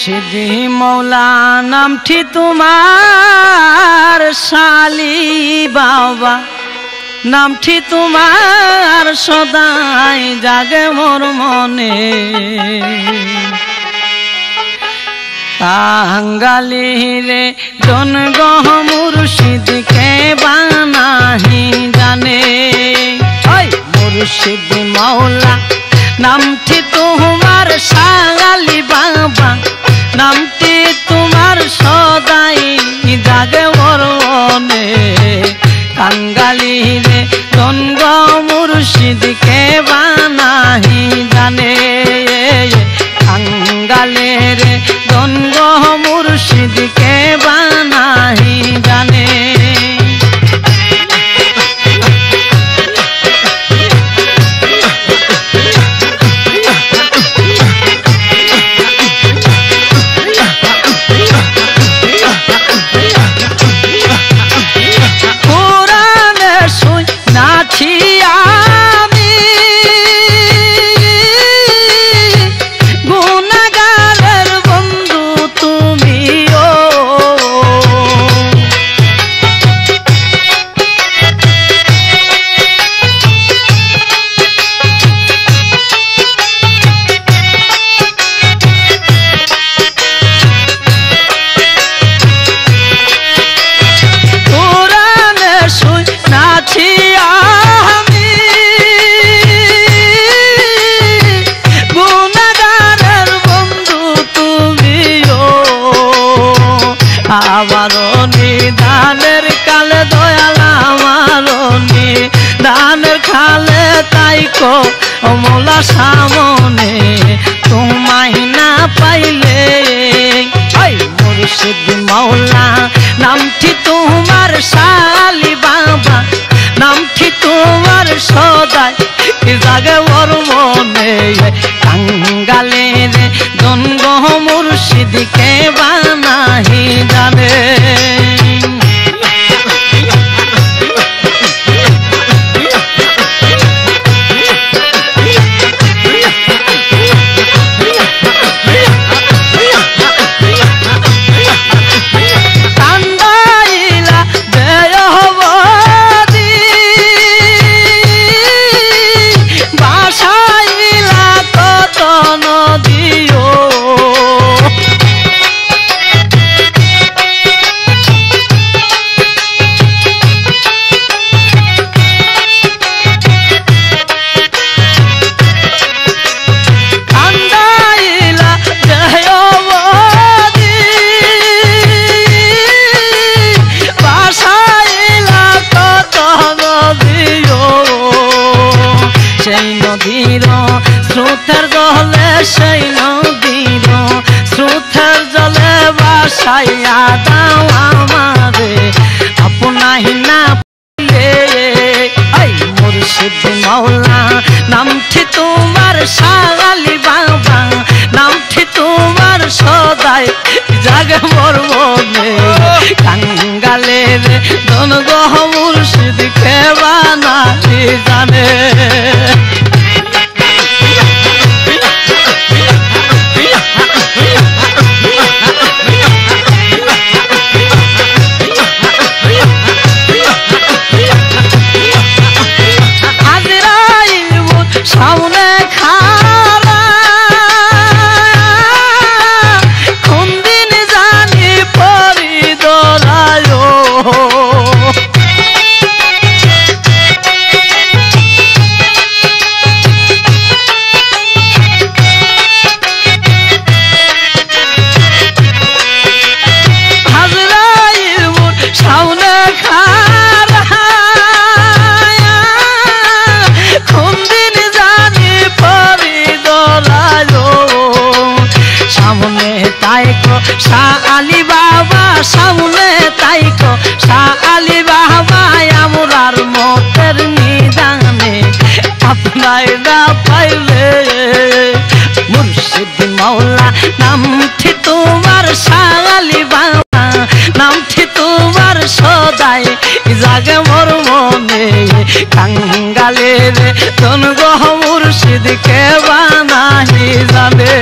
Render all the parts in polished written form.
মুর্শিদি মৌলা নামটি তোমার শালি বাবা নামটি তোমার সদাই জাগে মোর মনে কাঙ্গালি রে জনগহ মুর্শিদকে বানাহি জানে মুর্শিদি মৌলা নামটি তোমার শালি বাবা নামটি তোমার সদাই জাগে মোর মনে কাঙ্গালি রে দনগ মুর্শিদকে বানাহি জানে কাঙ্গালে রে দনগ মুর্শিদকে বানাহি জানে দানের কালে দয়াল আমার দানের খালে তাইকো মৌলা সামনে তোমায় না পাইলে মুর্শিদ মৌলা নামটি তোমার শালি বাবা নামটি তোমার সদাই জাগে ওর মনে কাঙ্গালে রে দনগ মুর্শিদকে বানাহি জানে স্রোতের জলে সেই নদীর স্রোতের জলে বাসাইয়া দাও আমারে আপনাই না পাইলে মুর্শিদ মৌলা নামটি তোমার শালি বাবা নামটি তোমার সদাই জাগে মোর মনে কাঙ্গালে রে দনগ মুর্শিদকে বানাহি জানে সামনে খারা কোন দিন জানি পরি দোলায় সামনে খারা কোন দিন সামনে তাইকো শালি বাবা সামনে তাইকো শালি বাবা আমরার মতের নিদানে আপনাই না পাইলে মুর্শিদ মৌলা নামটি তোমার শালি বাবা নামটি তোমার সদাই জাগে মোর মনে কাঙ্গালে রে দনগ মুর্শিদকে বানাহি জানে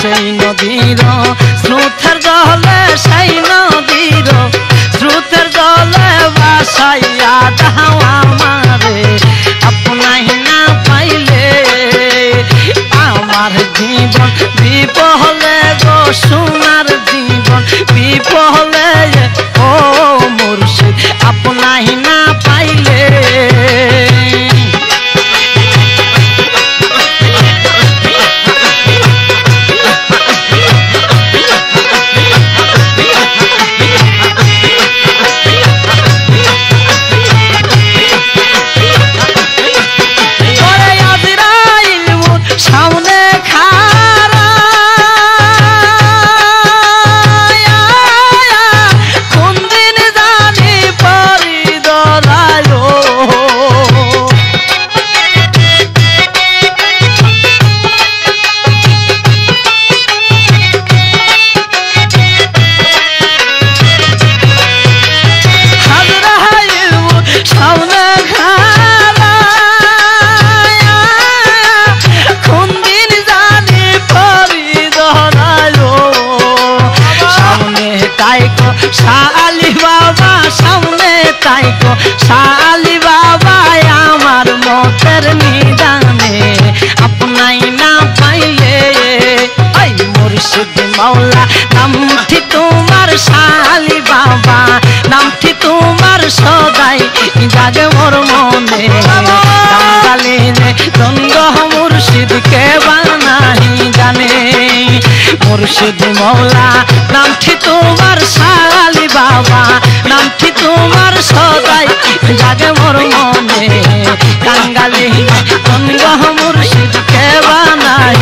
সেই নদীর স্রোতের জলে সেই নদীর স্রোতের জলে ভাসাইয়া দাও আমারে আপনাই না পাইলে আমার জীবন বিপহলে গো সোনার জীবন বিপহলে ও মুর্শিদ আপনাই না পাইলে শালি বাবা সামনে তাইকো শালি বাবা আমার মতের নিদানে আপনাই না পাইলে ওই মুর্শিদ মাওলা নামটি তোমার শালি বাবা নামটি তোমার সদাই জাগে মোর মনে কাঙ্গালে দ্বন্দ্ব মুর্শিদ কে বানাই জানে মুর্শিদ মাওলা নামটি তোমার শালি বাবা নামটি তোমার সদাই জাগে মোর মনে কাঙ্গালি দ্বন্দ্ব মুর্শিদ কে বানাই